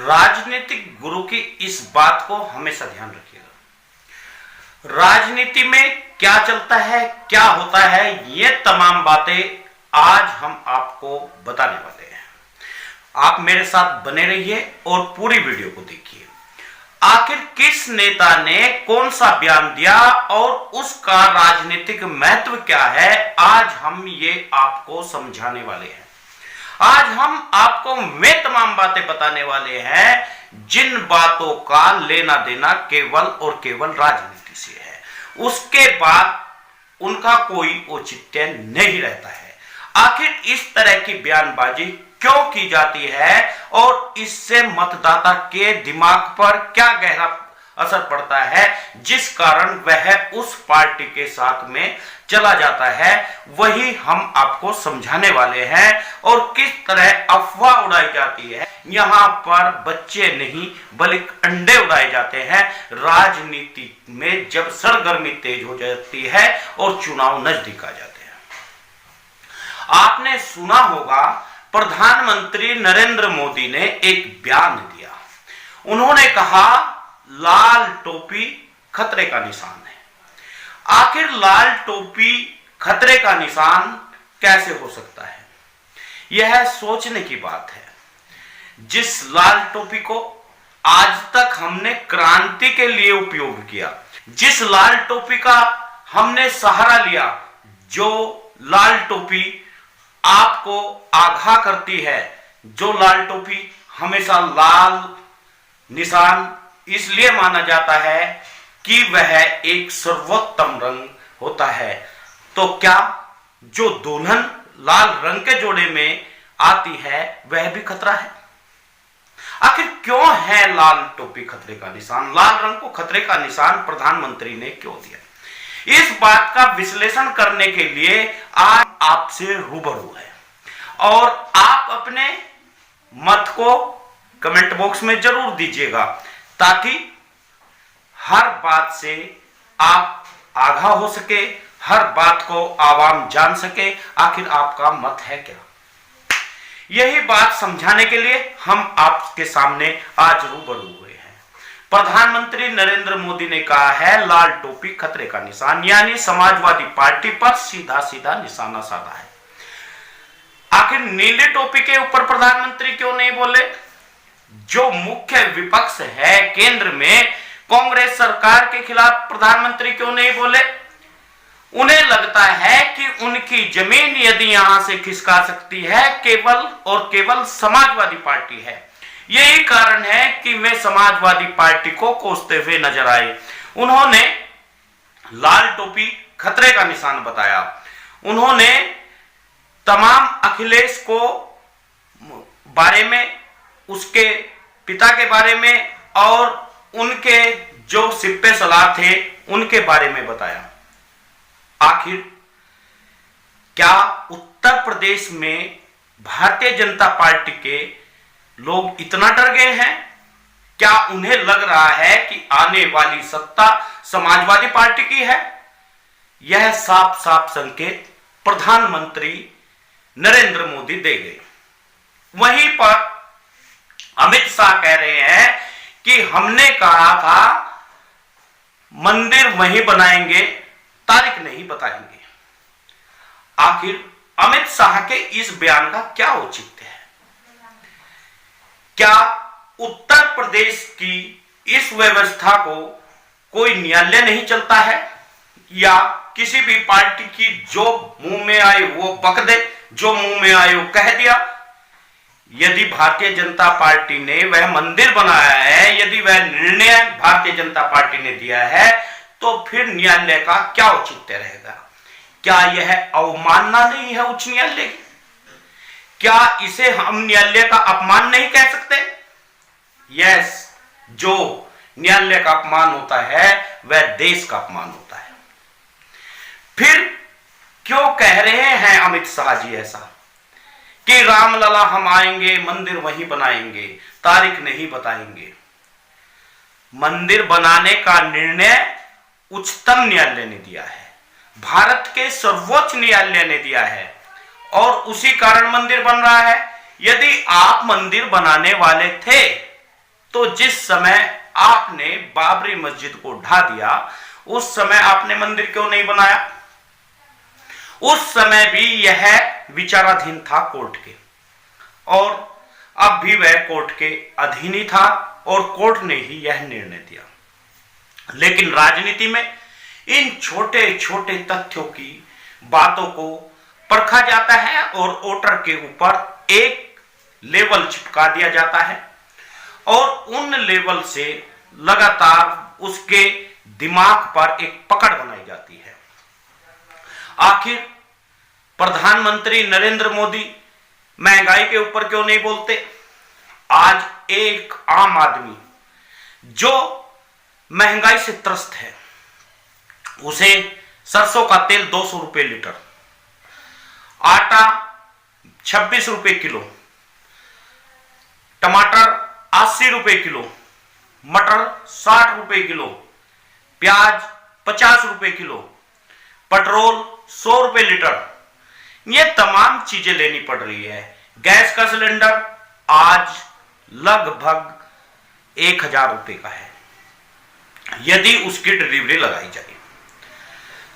राजनीतिक गुरु की इस बात को हमेशा ध्यान रखिएगा। राजनीति में क्या चलता है, क्या होता है, ये तमाम बातें आज हम आपको बताने वाले हैं। आप मेरे साथ बने रहिए और पूरी वीडियो को देखिए। आखिर किस नेता ने कौन सा बयान दिया और उसका राजनीतिक महत्व क्या है, आज हम ये आपको समझाने वाले हैं। आज हम आपको वे तमाम बातें बताने वाले हैं जिन बातों का लेना देना केवल और केवल राजनीति से है, उसके बाद उनका कोई औचित्य नहीं रहता है। आखिर इस तरह की बयानबाजी क्यों की जाती है और इससे मतदाता के दिमाग पर क्या गहरा असर पड़ता है, जिस कारण वह उस पार्टी के साथ में चला जाता है, वही हम आपको समझाने वाले हैं। और किस तरह अफवाह उड़ाई जाती है, यहां पर बच्चे नहीं बल्कि अंडे उड़ाए जाते हैं राजनीति में जब सरगर्मी तेज हो जाती है और चुनाव नजदीक आ जाते हैं। आपने सुना होगा प्रधानमंत्री नरेंद्र मोदी ने एक बयान दिया। उन्होंने कहा लाल टोपी खतरे का निशान है। आखिर लाल टोपी खतरे का निशान कैसे हो सकता है, यह सोचने की बात है। जिस लाल टोपी को आज तक हमने क्रांति के लिए उपयोग किया, जिस लाल टोपी का हमने सहारा लिया, जो लाल टोपी आपको आगाह करती है, जो लाल टोपी हमेशा लाल निशान इसलिए माना जाता है कि वह एक सर्वोत्तम रंग होता है, तो क्या जो दुल्हन लाल रंग के जोड़े में आती है वह भी खतरा है? आखिर क्यों है लाल टोपी खतरे का निशान? लाल रंग को खतरे का निशान प्रधानमंत्री ने क्यों दिया? इस बात का विश्लेषण करने के लिए आज आपसे रूबरू है और आप अपने मत को कमेंट बॉक्स में जरूर दीजिएगा, ताकि हर बात से आप आगाह हो सके, हर बात को आवाम जान सके आखिर आपका मत है क्या। यही बात समझाने के लिए हम आपके सामने आज रूबरू हुए हैं। प्रधानमंत्री नरेंद्र मोदी ने कहा है लाल टोपी खतरे का निशान, यानी समाजवादी पार्टी पर सीधा सीधा निशाना साधा है। आखिर नीली टोपी के ऊपर प्रधानमंत्री क्यों नहीं बोले? जो मुख्य विपक्ष है केंद्र में, कांग्रेस सरकार के खिलाफ प्रधानमंत्री क्यों नहीं बोले? उन्हें लगता है कि उनकी जमीन यदि यहां से खिसका सकती है केवल और केवल समाजवादी पार्टी है। यही कारण है कि वे समाजवादी पार्टी को कोसते हुए नजर आए। उन्होंने लाल टोपी खतरे का निशान बताया। उन्होंने तमाम अखिलेश को बारे में, उसके पिता के बारे में और उनके जो सिपे सलार थे उनके बारे में बताया। आखिर क्या उत्तर प्रदेश में भारतीय जनता पार्टी के लोग इतना डर गए हैं? क्या उन्हें लग रहा है कि आने वाली सत्ता समाजवादी पार्टी की है? यह साफ साफ संकेत प्रधानमंत्री नरेंद्र मोदी दे गए। वहीं पर अमित शाह कह रहे हैं कि हमने कहा था मंदिर वहीं बनाएंगे, तारीख नहीं बताएंगे। आखिर अमित शाह के इस बयान का क्या औचित्य है? क्या उत्तर प्रदेश की इस व्यवस्था को कोई न्यायालय नहीं चलता है, या किसी भी पार्टी की जो मुंह में आए वो बक दे, जो मुंह में आए वो कह दिया? यदि भारतीय जनता पार्टी ने वह मंदिर बनाया है, यदि वह निर्णय भारतीय जनता पार्टी ने दिया है, तो फिर न्यायालय का क्या औचित्य रहेगा? क्या यह अवमानना नहीं है उच्च न्यायालय की? क्या इसे हम न्यायालय का अपमान नहीं कह सकते? यस, जो न्यायालय का अपमान होता है वह देश का अपमान होता है। फिर क्यों कह रहे हैं अमित शाह जी ऐसा कि रामलला हम आएंगे, मंदिर वहीं बनाएंगे, तारीख नहीं बताएंगे? मंदिर बनाने का निर्णय उच्चतम न्यायालय ने दिया है, भारत के सर्वोच्च न्यायालय ने दिया है, और उसी कारण मंदिर बन रहा है। यदि आप मंदिर बनाने वाले थे तो जिस समय आपने बाबरी मस्जिद को ढा दिया, उस समय आपने मंदिर क्यों नहीं बनाया? उस समय भी यह विचाराधीन था कोर्ट के, और अब भी वह कोर्ट के अधीन ही था और कोर्ट ने ही यह निर्णय दिया। लेकिन राजनीति में इन छोटे छोटे तथ्यों की बातों को परखा जाता है और वोटर के ऊपर एक लेबल चिपका दिया जाता है और उन लेबल से लगातार उसके दिमाग पर एक पकड़ बनाई जाती है। आखिर प्रधानमंत्री नरेंद्र मोदी महंगाई के ऊपर क्यों नहीं बोलते? आज एक आम आदमी जो महंगाई से त्रस्त है, उसे सरसों का तेल 200 रुपए लीटर, आटा 26 रुपए किलो, टमाटर 80 रुपए किलो, मटर 60 रुपए किलो, प्याज 50 रुपए किलो, पेट्रोल 100 रुपए लीटर, ये तमाम चीजें लेनी पड़ रही है। गैस का सिलेंडर आज लगभग 1000 रुपए का है। यदि उसकी डिलीवरी लगाई जाए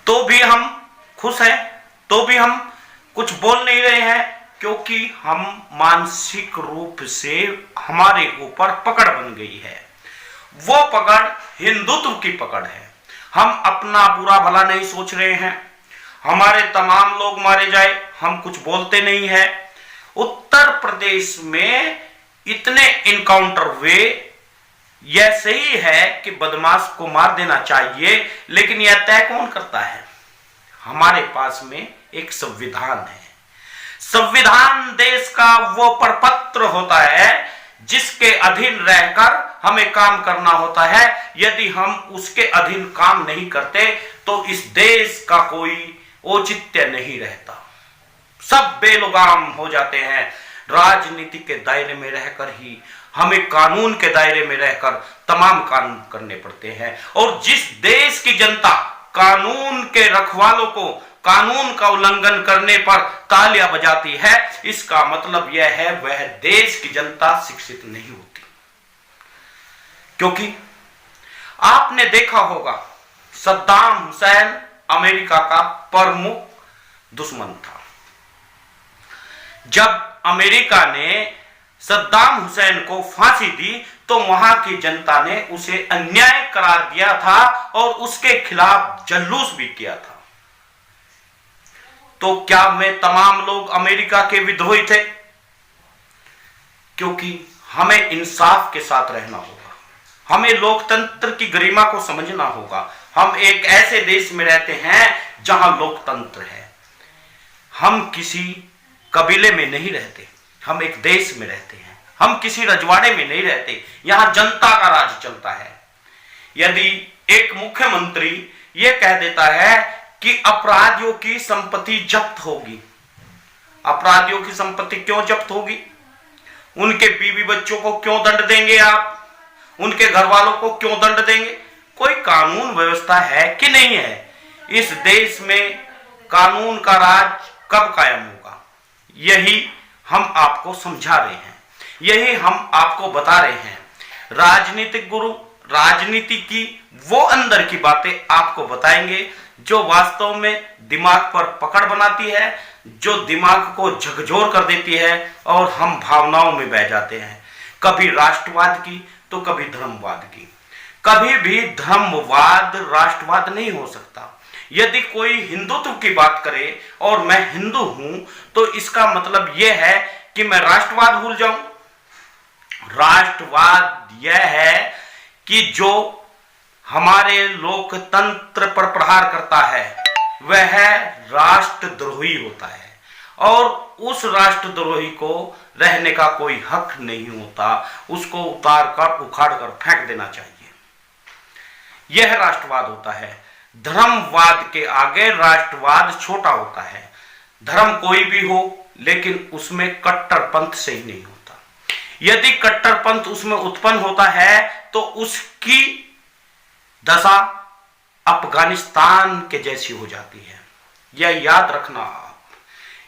तो भी हम खुश हैं, तो भी हम कुछ बोल नहीं रहे हैं, क्योंकि हम मानसिक रूप से हमारे ऊपर पकड़ बन गई है। वो पकड़ हिंदुत्व की पकड़ है। हम अपना बुरा भला नहीं सोच रहे हैं, हमारे तमाम लोग मारे जाए, हम कुछ बोलते नहीं है। उत्तर प्रदेश में इतने इनकाउंटर हुए, यह सही है कि बदमाश को मार देना चाहिए, लेकिन यह तय कौन करता है? हमारे पास में एक संविधान है। संविधान देश का वो प्रपत्र होता है जिसके अधीन रहकर हमें काम करना होता है। यदि हम उसके अधीन काम नहीं करते तो इस देश का कोई औचित्य नहीं रहता। सब बेलगाम हो जाते हैं। राजनीति के दायरे में रहकर ही हमें कानून के दायरे में रहकर तमाम कानून करने पड़ते हैं, और जिस देश की जनता कानून के रखवालों को कानून का उल्लंघन करने पर तालियां बजाती है, इसका मतलब यह है वह देश की जनता शिक्षित नहीं होती। क्योंकि आपने देखा होगा सद्दाम हुसैन अमेरिका का प्रमुख दुश्मन था। जब अमेरिका ने सद्दाम हुसैन को फांसी दी तो वहां की जनता ने उसे अन्याय करार दिया था और उसके खिलाफ जुलूस भी किया था। तो क्या वे तमाम लोग अमेरिका के विद्रोही थे? क्योंकि हमें इंसाफ के साथ रहना होगा, हमें लोकतंत्र की गरिमा को समझना होगा। हम एक ऐसे देश में रहते हैं जहां लोकतंत्र है। हम किसी कबीले में नहीं रहते, हम एक देश में रहते हैं। हम किसी रजवाड़े में नहीं रहते, यहां जनता का राज चलता है। यदि एक मुख्यमंत्री यह कह देता है कि अपराधियों की संपत्ति जब्त होगी, अपराधियों की संपत्ति क्यों जब्त होगी? उनके बीवी बच्चों को क्यों दंड देंगे आप? उनके घर वालों को क्यों दंड देंगे? कोई कानून व्यवस्था है कि नहीं है? इस देश में कानून का राज कब कायम होगा? यही हम आपको समझा रहे हैं, यही हम आपको बता रहे हैं। राजनीतिक गुरु राजनीति की वो अंदर की बातें आपको बताएंगे जो वास्तव में दिमाग पर पकड़ बनाती है, जो दिमाग को झकझोर कर देती है और हम भावनाओं में बह जाते हैं। कभी राष्ट्रवाद की तो कभी धर्मवाद की। कभी भी धर्मवाद राष्ट्रवाद नहीं हो सकता। यदि कोई हिंदुत्व की बात करे और मैं हिंदू हूं तो इसका मतलब यह है कि मैं राष्ट्रवाद भूल जाऊं। राष्ट्रवाद यह है कि जो हमारे लोकतंत्र पर प्रहार करता है वह राष्ट्रद्रोही होता है, और उस राष्ट्रद्रोही को रहने का कोई हक नहीं होता। उसको उतार कर उखाड़ कर फेंक देना चाहिए। यह राष्ट्रवाद होता है। धर्मवाद के आगे राष्ट्रवाद छोटा होता है। धर्म कोई भी हो, लेकिन उसमें कट्टरपंथ से ही नहीं होता। यदि कट्टरपंथ उसमें उत्पन्न होता है तो उसकी दशा अफगानिस्तान के जैसी हो जाती है। यह याद रखना आप।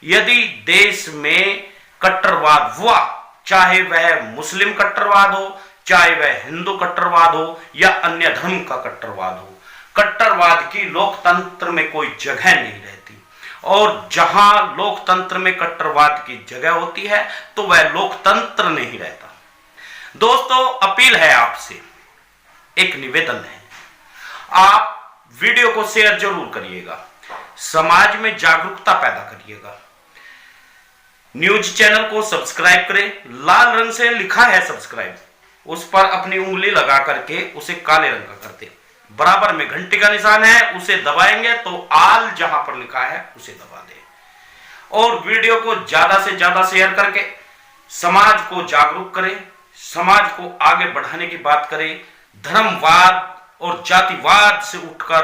यदि देश में कट्टरवाद हुआ, चाहे वह मुस्लिम कट्टरवाद हो, चाहे वह हिंदू कट्टरवाद हो या अन्य धर्म का कट्टरवाद हो। कट्टरवाद की लोकतंत्र में कोई जगह नहीं रहती, और जहां लोकतंत्र में कट्टरवाद की जगह होती है तो वह लोकतंत्र नहीं रहता। दोस्तों, अपील है आपसे, एक निवेदन है, आप वीडियो को शेयर जरूर करिएगा, समाज में जागरूकता पैदा करिएगा। न्यूज चैनल को सब्सक्राइब करें, लाल रंग से लिखा है सब्सक्राइब, उस पर अपनी उंगली लगा करके उसे काले रंग का कर दे। बराबर में घंटी का निशान है, उसे दबाएंगे तो आल जहां पर लिखा है उसे दबा दे। और वीडियो को ज्यादा से ज्यादा शेयर करके समाज को जागरूक करें, समाज को आगे बढ़ाने की बात करें। धर्मवाद और जातिवाद से उठकर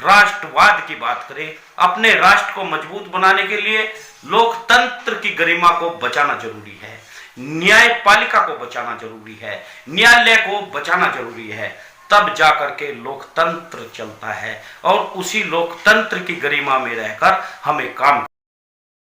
राष्ट्रवाद की बात करें। अपने राष्ट्र को मजबूत बनाने के लिए लोकतंत्र की गरिमा को बचाना जरूरी है, न्यायपालिका को बचाना जरूरी है, न्यायालय को बचाना जरूरी है। तब जाकर के लोकतंत्र चलता है, और उसी लोकतंत्र की गरिमा में रहकर हमें काम